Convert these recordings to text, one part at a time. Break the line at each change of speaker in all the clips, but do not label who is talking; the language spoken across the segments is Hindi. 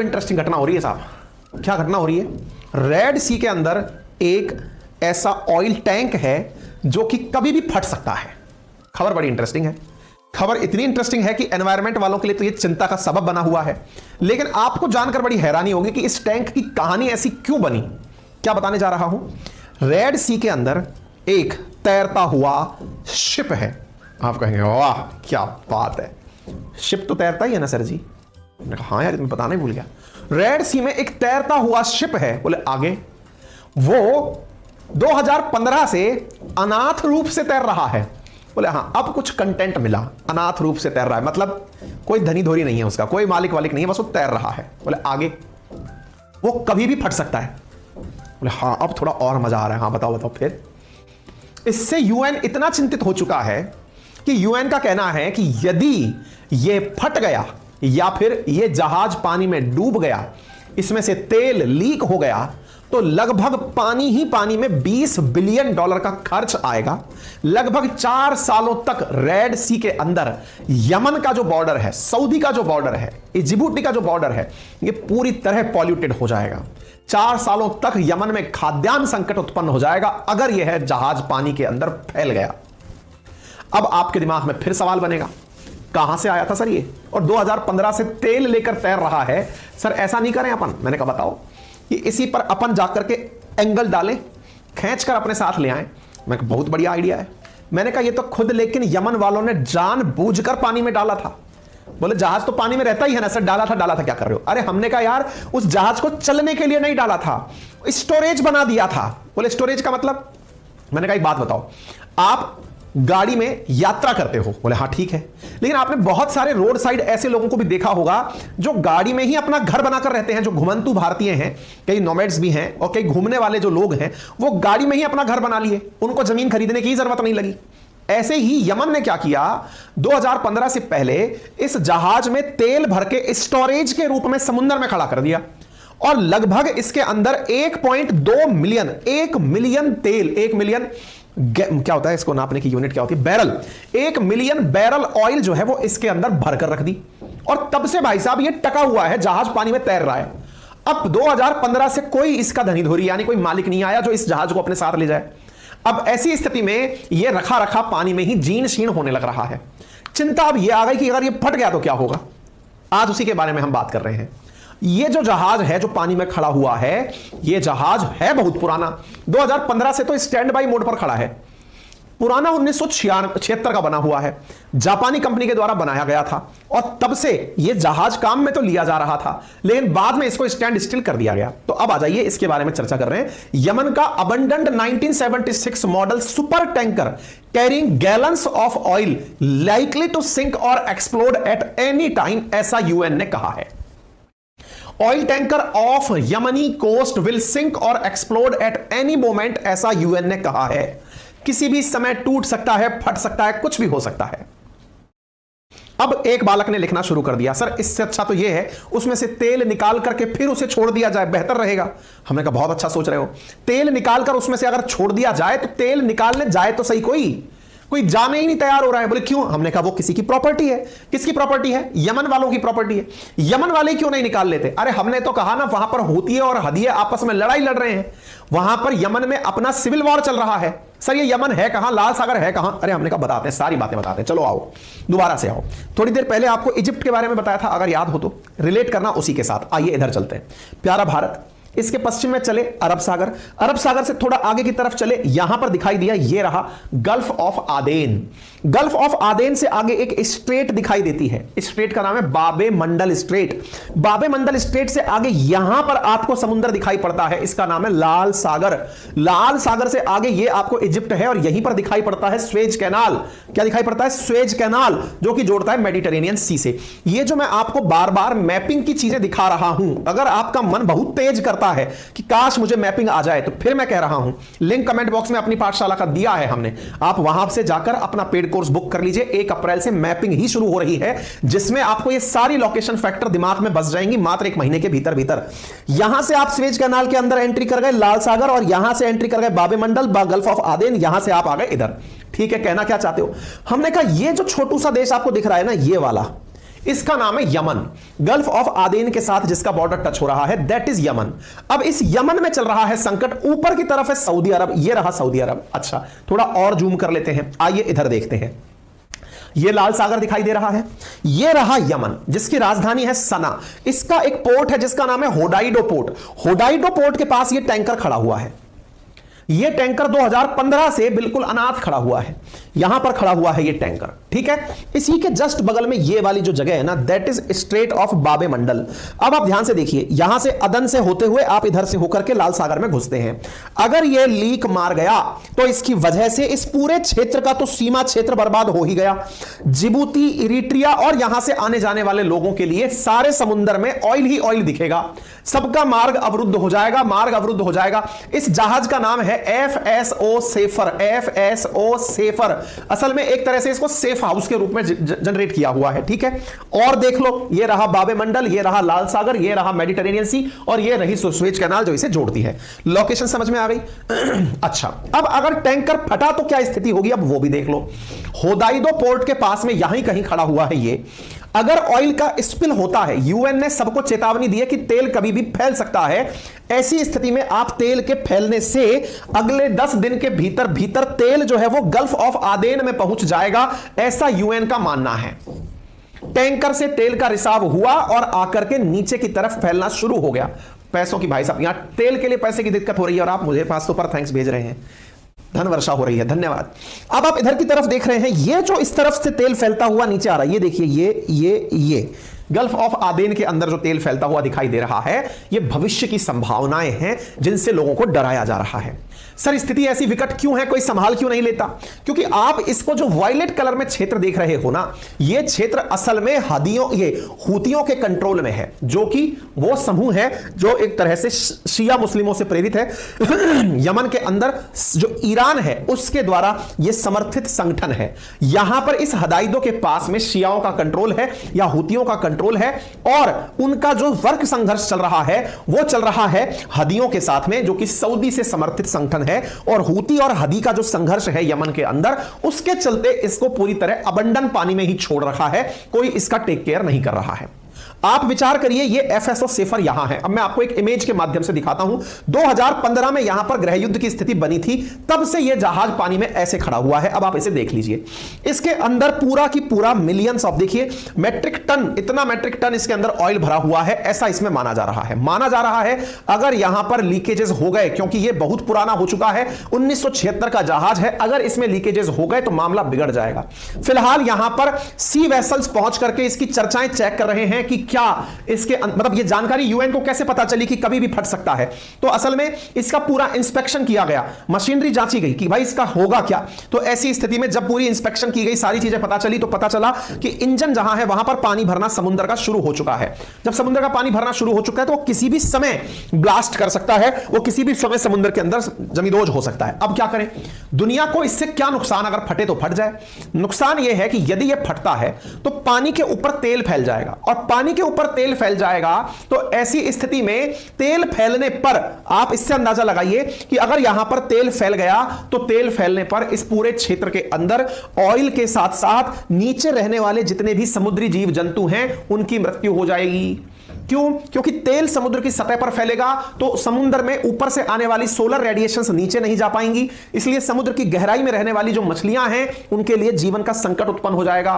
इंटरेस्टिंग घटना हो रही है साहब। क्या घटना हो रही है? रेड सी के अंदर एक ऐसा ऑयल टैंक है जो कि कभी भी फट सकता है। खबर बड़ी इंटरेस्टिंग है। खबर इतनी इंटरेस्टिंग है कि एनवायरमेंट वालों के लिए तो यह चिंता का सबब बना हुआ है, लेकिन आपको जानकर बड़ी हैरानी होगी कि इस टैंक की कहानी ऐसी क्यों बनी। क्या बताने जा रहा हूं। रेड सी के अंदर एक तैरता हुआ शिप है। आप कहेंगे वाह क्या बात है, शिप तो तैरता ही है ना सर जी। मैंने कहा हाँ यार, मैं बताना ही भूल गया। रेड सी में एक तैरता हुआ शिप है। बोले आगे? वो 2015 से अनाथ रूप से तैर रहा है। बोले हाँ, अब कुछ कंटेंट मिला। अनाथ रूप से तैर रहा है मतलब कोई धनी धोरी नहीं है उसका, कोई मालिक वालिक नहीं है, बस वो तैर रहा है। बोले आगे? वो कभी भी फट सकता है। बोले हाँ, अब थोड़ा और मजा आ रहा है। हाँ बताओ बताओ फिर। इससे यूएन इतना चिंतित हो चुका है कि यूएन का कहना है कि यदि ये फट गया या फिर ये जहाज पानी में डूब गया, इसमें से तेल लीक हो गया, तो लगभग पानी ही पानी में $20 बिलियन का खर्च आएगा। लगभग 4 सालों तक रेड सी के अंदर यमन का जो बॉर्डर है, सऊदी का जो बॉर्डर है, जिबूटी का जो बॉर्डर है, ये पूरी तरह पॉल्यूटेड हो जाएगा। 4 सालों तक यमन में खाद्यान्न संकट उत्पन्न हो जाएगा अगर यह जहाज पानी के अंदर फैल गया। अब आपके दिमाग में फिर सवाल बनेगा, कहां से आया था सर ये, और 2015 से तेल लेकर तैर रहा है। सर ऐसा नहीं करें अपन। मैंने कहा बताओ। कि इसी पर अपन जाकर के एंगल डालें, खींचकर अपने साथ ले आए। मैं कहा बहुत बढ़िया आइडिया है। मैंने कहा ये तो खुद लेकिन यमन वालों ने जानबूझकर पानी में डाला था। बोले जहाज तो पानी में रहता ही है ना सर। डाला था क्या कर रहे हो? अरे हमने कहा यार उस जहाज को चलने के लिए नहीं डाला था, स्टोरेज बना दिया था। बोले स्टोरेज का मतलब? मैंने कहा एक बात बताओ, आप गाड़ी में यात्रा करते हो? बोले हाँ ठीक है, लेकिन आपने बहुत सारे रोड साइड ऐसे लोगों को भी देखा होगा जो गाड़ी में ही अपना घर बनाकर रहते हैं, जो घुमंतु भारतीय हैं, कई नोमैड्स भी हैं और कई घूमने वाले जो लोग हैं, वो गाड़ी में ही अपना घर बना लिए, उनको जमीन खरीदने की जरूरत नहीं लगी। ऐसे ही यमन ने क्या किया, 2015 से पहले इस जहाज में तेल भर के स्टोरेज के रूप में समुद्र में खड़ा कर दिया और लगभग इसके अंदर 1.2 मिलियन, 1 मिलियन तेल, 1 मिलियन क्या होता है इसको नापने की यूनिट क्या होती है? बैरल। 1 मिलियन बैरल ऑयल जो है वो इसके अंदर भरकर रख दी और तब से भाई साहब ये टका हुआ है, जहाज पानी में तैर रहा है। अब 2015 से कोई इसका धनी धोरी यानी कोई मालिक नहीं आया जो इस जहाज को अपने साथ ले जाए। अब ऐसी स्थिति में ये रखा रखा पानी में ही जीर्ण शीर्ण होने लग रहा है। चिंता अब ये आ गई कि अगर ये फट गया तो क्या होगा। आज उसी के बारे में हम बात कर रहे हैं। ये जो जहाज है जो पानी में खड़ा हुआ है, ये जहाज है बहुत पुराना। 2015 से तो स्टैंड बाई मोड पर खड़ा है। पुराना 1976 का बना हुआ है, जापानी कंपनी के द्वारा बनाया गया था और तब से ये जहाज काम में तो लिया जा रहा था, लेकिन बाद में इसको स्टैंड स्टिल कर दिया गया। तो अब आ जाइए इसके बारे में चर्चा कर रहे हैं। यमन का abandoned 1976 model super tanker carrying gallons of oil likely to sink और एक्सप्लोड एट एनी टाइम, ऐसा यूएन ने कहा है। Oil tanker of Yemeni coast will sink और एक्सप्लोड एट एनी मोमेंट, ऐसा यूएन ने कहा है। किसी भी समय टूट सकता है, फट सकता है, कुछ भी हो सकता है। अब एक बालक ने लिखना शुरू कर दिया, सर इससे अच्छा तो यह है उसमें से तेल निकाल करके फिर उसे छोड़ दिया जाए, बेहतर रहेगा। हमने कहा बहुत अच्छा सोच रहे हो। तेल निकालकर उसमें से अगर छोड़ दिया जाए तो तेल निकालने जाए तो सही कोई जाने ही नहीं तैयार हो रहा है। बोले क्यों? हमने कहा वो किसी की प्रॉपर्टी है। किसकी प्रॉपर्टी है? यमन वालों की प्रॉपर्टी है। यमन वाले क्यों नहीं निकाल लेते? अरे हमने तो कहा ना, वहां पर होती है और हदिये आपस में लड़ाई लड़ रहे हैं। वहां पर यमन में अपना सिविल वॉर चल रहा है। सर ये यमन है कहां, लाल सागर है कहां? अरे हमने कहा बताते हैं, सारी बातें बताते हैं। चलो आओ दोबारा से आओ। थोड़ी देर पहले आपको इजिप्ट के बारे में बताया था, अगर याद हो तो रिलेट करना उसी के साथ। आइए इधर चलते हैं। प्यारा भारत, इसके पश्चिम में चले अरब सागर, अरब सागर से थोड़ा आगे की तरफ चले, यहां पर दिखाई दिया ये रहा गल्फ ऑफ आदेन। गल्फ ऑफ आदेन से आगे एक स्ट्रेट दिखाई देती है, स्ट्रेट का नाम है बाबे मंडल स्ट्रेट। बाबे मंडल स्ट्रेट से आगे यहां पर आपको समुद्र दिखाई पड़ता है, इसका नाम है लाल सागर। लाल सागर से आगे ये आपको इजिप्ट है और यहीं पर दिखाई पड़ता है स्वेज कैनाल। क्या दिखाई पड़ता है? स्वेज कैनाल, जो कि जोड़ता है मेडिटेरेनियन सी से। ये जो मैं आपको बार बार मैपिंग की चीजें दिखा रहा हूं, अगर आपका मन बहुत तेज करता है कि काश मुझे मैपिंग आ जाए, तो फिर मैं कह रहा हूं लिंक कमेंट बॉक्स में अपनी पाठशाला का दिया है हमने, आप वहां से जाकर अपना पेड कोर्स बुक कर लीजिए। 1 अप्रैल से मैपिंग ही शुरू हो रही है, जिसमें आपको ये सारी लोकेशन फैक्टर दिमाग में बस जाएंगी मात्र 1 महीने के भीतर भीतर। यहां से आप स्वेज कैनाल के अंदर एंट्री कर गए लाल सागर, और यहां से एंट्री कर गए बाबे मंडल, गल्फ ऑफ आदेन, यहां से आप आ गए इधर। ठीक है, कहना क्या चाहते हो? हमने कहा ये जो छोटू सा देश आपको दिख रहा है ना, ये वाला, इसका नाम है यमन। गल्फ ऑफ आदेन के साथ जिसका बॉर्डर टच हो रहा है दैट इज यमन। अब इस यमन में चल रहा है संकट। ऊपर की तरफ है सऊदी अरब, ये रहा सऊदी अरब। अच्छा, थोड़ा और जूम कर लेते हैं, आइए इधर देखते हैं। ये लाल सागर दिखाई दे रहा है, ये रहा यमन जिसकी राजधानी है सना। इसका एक पोर्ट है जिसका नाम है होडाइडो पोर्ट। होडाइडो पोर्ट के पास ये टैंकर खड़ा हुआ है। ये टैंकर 2015 से बिल्कुल अनाथ खड़ा हुआ है, यहां पर खड़ा हुआ है ये टैंकर, ठीक है। इसी के जस्ट बगल में ये वाली जो जगह है ना दैट इज स्ट्रेट ऑफ बाबे मंडल। अब आप ध्यान से देखिए, यहां से अदन से होते हुए आप इधर से होकर के लाल सागर में घुसते हैं। अगर ये लीक मार गया तो इसकी वजह से इस पूरे क्षेत्र का तो सीमा क्षेत्र बर्बाद हो ही गया। जिबूती, इरिट्रिया और यहां से आने जाने वाले लोगों के लिए सारे समुद्र में ऑयल ही ऑयल दिखेगा, सबका मार्ग अवरुद्ध हो जाएगा, मार्ग अवरुद्ध हो जाएगा। इस जहाज का नाम है FSO सेफर। FSO सेफर असल में एक तरह से इसको सेफ हाउस के रूप में जनरेट किया हुआ है, ठीक है। और देख लो, ये रहा बाबे मंडल, ये रहा लाल सागर, ये रहा मेडिटेरेनियन सी और ये रही सुएज कैनाल जो इसे जोड़ती है। लोकेशन समझ में आ गई? अच्छा, अब अगर टैंकर फटा तो क्या स्थिति होगी, अब वो भी देख लो। होदाइदो पोर्ट के पास में यहीं कहीं खड़ा हुआ है ये। अगर ऑयल का स्पिल होता है, यूएन ने सबको चेतावनी दी है कि तेल कभी भी फैल सकता है। ऐसी स्थिति में आप तेल के फैलने से अगले 10 दिन के भीतर भीतर तेल जो है वो गल्फ ऑफ आदेन में पहुंच जाएगा, ऐसा यूएन का मानना है। टैंकर से तेल का रिसाव हुआ और आकर के नीचे की तरफ फैलना शुरू हो गया। पैसों की, भाई साहब, यहां तेल के लिए पैसे की दिक्कत हो रही है और आप मुझे पास तो पर थैंक्स भेज रहे हैं, धन वर्षा हो रही है, धन्यवाद। अब आप इधर की तरफ देख रहे हैं, ये जो इस तरफ से तेल फैलता हुआ नीचे आ रहा है, ये देखिए, ये गल्फ ऑफ आदेन के अंदर जो तेल फैलता हुआ दिखाई दे रहा है, ये भविष्य की संभावनाएं हैं जिनसे लोगों को डराया जा रहा है। सर स्थिति ऐसी विकट क्यों है, कोई संभाल क्यों नहीं लेता? क्योंकि आप इसको जो वायलेट कलर में क्षेत्र देख रहे हो ना, ये क्षेत्र असल में ये हूतियों के कंट्रोल में है, जो कि वो समूह है जो एक तरह से शिया मुस्लिमों से प्रेरित है। यमन के अंदर जो ईरान है उसके द्वारा यह समर्थित संगठन है। यहां पर इस हदाइदो के पास में शियाओं का कंट्रोल है या हूतियों का कंट्रोल है, और उनका जो वर्ग संघर्ष चल रहा है वो चल रहा है हदियों के साथ में, जो कि सऊदी से समर्थित संगठन है। और हूती और हदी का जो संघर्ष है यमन के अंदर, उसके चलते इसको पूरी तरह अबंडन पानी में ही छोड़ रखा है, कोई इसका टेक केयर नहीं कर रहा है। आप विचार करिए, ये FSO सेफर यहां है। अब मैं आपको एक इमेज के माध्यम से दिखाता हूं। 2015 में यहां पर गृह युद्ध की स्थिति बनी थी, तब से यह जहाज पानी में ऐसे खड़ा हुआ है। अब आप इसे देख लीजिए, इसके अंदर पूरा की पूरा मिलियंस ऑफ, देखिए मेट्रिक टन, इतना मेट्रिक टन इसके अंदर ऑयल भरा हुआ है, ऐसा इसमें माना जा रहा है। माना जा रहा है अगर यहां पर लीकेजेस हो गए, क्योंकि यह बहुत पुराना हो चुका है, 1976 का जहाज है, अगर इसमें लीकेजेस हो गए तो मामला बिगड़ जाएगा। फिलहाल यहां पर सी वेसल्स पहुंच करके इसकी चर्चाएं चेक कर रहे हैं कि क्या इसके मतलब ये जानकारी यूएन को कैसे पता चली कि कभी भी फट सकता है। तो असल में इसका पूरा इंस्पेक्शन किया गया, मशीनरी जांची गई कि भाई इसका होगा क्या। तो ऐसी स्थिति में जब पूरी इंस्पेक्शन की गई, सारी चीजें पता चली, तो पता चला कि इंजन जहां है वहां पर पानी भरना समुद्र का शुरू हो चुका है। जब समुद्र का पानी भरना शुरू हो चुका है तो वो किसी भी समय ब्लास्ट कर सकता है, वो किसी भी समय समुद्र के अंदर जमींदोज हो सकता है। अब क्या करें, दुनिया को इससे क्या नुकसान, अगर फटे तो फट जाए। नुकसान यह है कि यदि यह फटता है तो पानी के ऊपर तेल फैल जाएगा, और पानी के ऊपर तेल फैल जाएगा तो ऐसी स्थिति में तेल फैलने पर आप इससे अंदाजा लगाइए कि अगर यहां पर तेल फैल गया तो तेल फैलने पर इस पूरे क्षेत्र के अंदर ऑयल के साथ साथ नीचे रहने वाले जितने भी समुद्री जीव जंतु हैं उनकी मृत्यु हो जाएगी। क्यों? क्योंकि तेल समुद्र की सतह पर फैलेगा तो समुद्र में ऊपर से आने वाली सोलर रेडिएशंस नीचे नहीं जा पाएंगी, इसलिए समुद्र की गहराई में रहने वाली जो मछलियां हैं उनके लिए जीवन का संकट उत्पन्न हो जाएगा।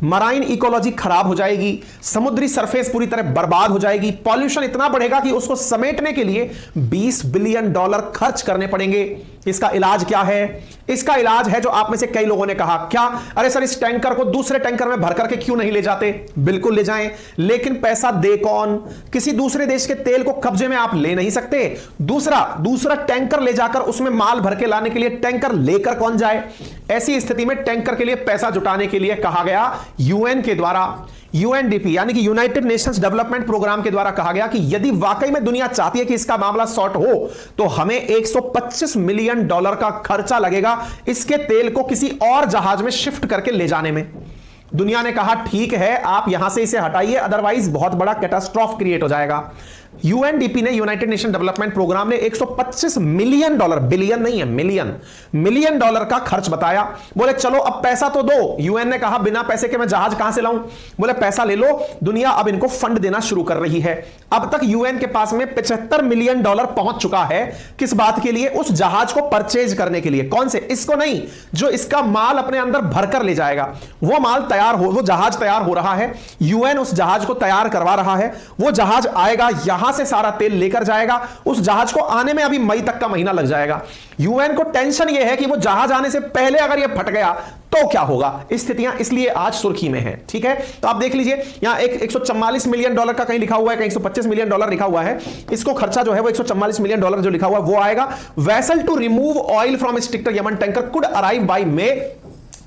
मराइन इकोलॉजी खराब हो जाएगी, समुद्री सरफेस पूरी तरह बर्बाद हो जाएगी। पॉल्यूशन इतना बढ़ेगा कि उसको समेटने के लिए $20 बिलियन खर्च करने पड़ेंगे। इसका इलाज क्या है? इसका इलाज है जो आप में से कई लोगों ने कहा, क्या अरे सर इस टैंकर को दूसरे टैंकर में भर करके क्यों नहीं ले जाते? बिल्कुल ले जाएं, लेकिन पैसा दे कौन? किसी दूसरे देश के तेल को कब्जे में आप ले नहीं सकते। दूसरा टैंकर ले जाकर उसमें माल भर के लाने के लिए टैंकर लेकर कौन जाए? ऐसी स्थिति में टैंकर के लिए पैसा जुटाने के लिए कहा गया यूएन के द्वारा, यूएनडीपी यानी कि यूनाइटेड नेशंस डेवलपमेंट प्रोग्राम के द्वारा कहा गया कि यदि वाकई में दुनिया चाहती है कि इसका मामला सॉर्ट हो तो हमें $125 मिलियन का खर्चा लगेगा इसके तेल को किसी और जहाज में शिफ्ट करके ले जाने में। दुनिया ने कहा ठीक है, आप यहां से इसे हटाइए, अदरवाइज बहुत बड़ा कैटास्ट्रॉफ क्रिएट हो जाएगा। यूएनडीपी ने, यूनाइटेड नेशन डेवलपमेंट प्रोग्राम ने 125 मिलियन डॉलर, बिलियन नहीं है, मिलियन डॉलर का खर्च बताया। बोले चलो अब पैसा तो दो। यूएन ने कहा बिना पैसे के मैं जहाज कहां से लाऊं? बोले पैसा ले लो। दुनिया अब इनको फंड देना शुरू कर रही है। अब तक यूएन के पास में 75 मिलियन डॉलर पहुंच चुका है। किस बात के लिए? उस जहाज को परचेज करने के लिए। कौन से? इसको नहीं, जो इसका माल अपने अंदर भरकर ले जाएगा। वो माल तैयार हो, वो जहाज तैयार हो रहा है, यूएन उस जहाज को तैयार करवा रहा है। वो जहाज आएगा, यहां से सारा तेल लेकर जाएगा। उस जहाज को आने में अभी मई तक का महीना लग जाएगा। यूएन को टेंशन यह है कि वो जहाज आने से पहले अगर यह फट गया तो क्या होगा। स्थितियां इसलिए आज सुर्खी में है। ठीक है, तो आप देख लीजिए यहां 144 मिलियन डॉलर का कहीं लिखा हुआ है, कहीं 125 मिलियन डॉलर लिखा हुआ है। इसको खर्चा जो है वो 144 मिलियन डॉलर जो लिखा हुआ है वो आएगा। Vessel to remove oil from stricken Yemen tanker could arrive by May.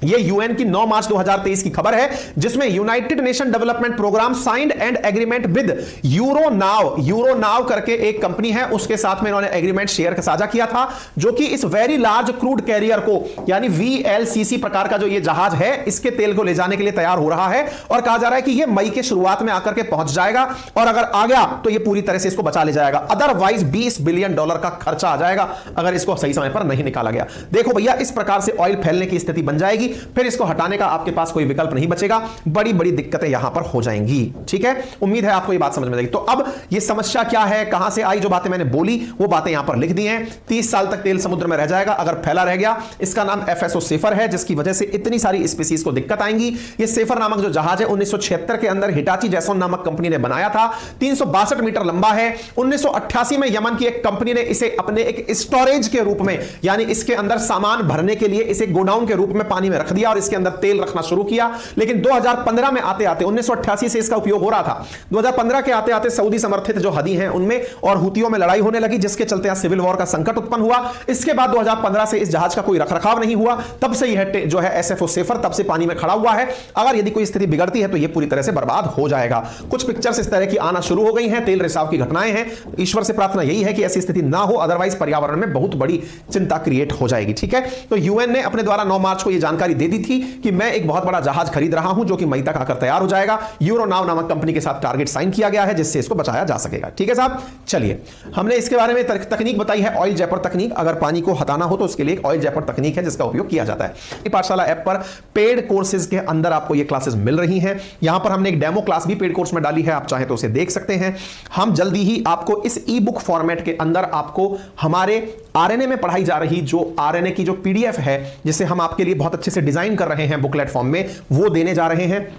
ये यूएन की 9 मार्च 2023 की खबर है, जिसमें United Nation Development Programme signed and agreement with Euronav करके एक कंपनी है, उसके साथ में इन्होंने एग्रीमेंट शेयर का साझा किया था, जो कि इस वेरी लार्ज क्रूड कैरियर को, यानी वीएलसीसी प्रकार का जो ये जहाज है, इसके तेल को ले जाने के लिए तैयार हो रहा है। और कहा जा रहा है कि ये मई के शुरुआत में आकर के पहुंच जाएगा, और अगर आ गया तो ये पूरी तरह से इसको बचा ले जाएगा। अदरवाइज 20 बिलियन डॉलर का खर्चा आ जाएगा अगर इसको सही समय पर नहीं निकाला गया। देखो भैया, इस प्रकार से ऑयल फैलने की स्थिति बन जाएगी, फिर इसको हटाने का आपके पास कोई विकल्प नहीं बचेगा। बड़ी बड़ी दिक्कतें यहां पर हो जाएंगी। ठीक है, उम्मीद है आपको ये बात समझ में आएगी। तो अब ये समस्या क्या है, कहां से आई, जो बातें मैंने बोली वो बातें यहां पर लिख दी हैं। 30 साल तक तेल समुद्र में रह जाएगा अगर फैला रह गया। इसका नाम एफएसओ सेफर है, जिसकी वजह से इतनी सारी स्पीसीज को दिक्कत आएंगी। ये सेफर नामक जो जहाज है 1976 के अंदर हिटाची जैसोन नामक कंपनी ने बनाया था। 362 मीटर लंबा है। 1988 में यमन की एक कंपनी ने इसे अपने एक स्टोरेज के रूप में, यानी इसके अंदर सामान भरने के लिए इसे गोडाउन के रूप में पानी में रख दिया और इसके अंदर तेल रखना शुरू किया। लेकिन 2015 में आते आते, 1988 से इसका उपयोग हो रहा था, 2015 के आते आते सऊदी समर्थित जो हदी हैं उनमें और हुतियों में लड़ाई होने लगी, जिसके चलते यहां सिविल वॉर का संकट उत्पन्न हुआ। इसके बाद 2015 से इस जहाज का कोई रखरखाव नहीं हुआ। तब से यह जो है एसएफओ सेफर तब से पानी में खड़ा हुआ है। अगर यदि कोई स्थिति बिगड़ती है तो यह पूरी तरह से बर्बाद हो जाएगा। कुछ पिक्चर्स इस तरह की आना शुरू हो गई हैं, तेल रिसाव की घटनाएं हैं। ईश्वर से प्रार्थना यही है कि ऐसी स्थिति ना हो, अदरवाइज पर्यावरण में बहुत बड़ी चिंता क्रिएट हो जाएगी। ठीक है, तो यूएन ने अपने द्वारा 9 मार्च को यह जानकारी दे दी थी कि मैं एक बहुत बड़ा जहाज खरीद रहा हूं जो कि मई तक आकर तैयार हो जाएगा। यूरोनाव नामक कंपनी के साथ टारगेट साइन किया गया है, जिससे इसको बचाया जा सकेगा। ठीक है साहब, चलिए हमने इसके बारे में तकनीक बताई है, ऑयल जैपर तकनीक। अगर पानी को हटाना हो तो उसके लिए एक ऑयल जैपर तकनीक है जिसका उपयोग किया जाता है। पाठशाला ऐप पर पेड कोर्सेज के अंदर आपको ये क्लासेस मिल रही हैं। यहां पर हमने एक डेमो क्लास भी पेड कोर्स में डाली है, आप चाहे तो उसे देख सकते हैं। हम जल्दी ही आपको इस ई बुक फॉर्मेट के अंदर आपको हमारे आरएनए में पढ़ाई जा रही जो आरएनए की जो पीडीएफ है, जिसे हम आपके लिए बहुत अच्छे से डिजाइन कर रहे हैं बुकलेट फॉर्म में, वो देने जा रहे हैं।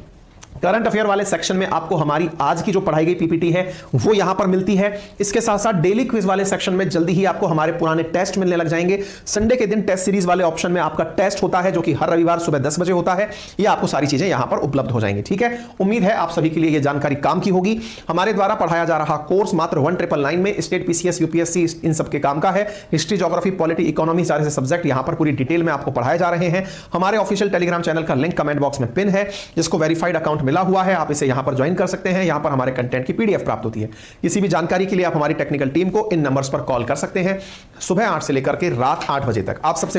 करंट अफेयर वाले सेक्शन में आपको हमारी आज की जो पढ़ाई गई पीपीटी है वो यहां पर मिलती है। इसके साथ साथ डेली क्विज वाले सेक्शन में जल्दी ही आपको हमारे पुराने टेस्ट मिलने लग जाएंगे। संडे के दिन टेस्ट सीरीज वाले ऑप्शन में आपका टेस्ट होता है, जो कि हर रविवार सुबह 10 बजे होता है। ये आपको सारी चीजें यहां पर उपलब्ध हो जाएंगी। ठीक है, उम्मीद है आप सभी के लिए यह जानकारी काम की होगी। हमारे द्वारा पढ़ाया जा रहा कोर्स मात्र 1999 में स्टेट पीसीएस यूपीएससी इन सब के काम का है। हिस्ट्री, ज्योग्राफी, पॉलिटी, इकोनॉमी, सारे सब्जेक्ट यहां पर पूरी डिटेल में आपको पढ़ाए जा रहे हैं। हमारे ऑफिशियल टेलीग्राम चैनल का लिंक कमेंट बॉक्स में पिन है, जिसको वेरीफाइड अकाउंट मिला हुआ है, आप इसे यहां पर ज्वाइन कर सकते हैं। यहां पर हमारे कंटेंट की पीडीएफ प्राप्त होती है। किसी भी जानकारी के लिए आप हमारी टेक्निकल टीम को इन नंबर्स पर कॉल कर सकते हैं, सुबह 8 से लेकर के रात 8 बजे तक। आप सबसे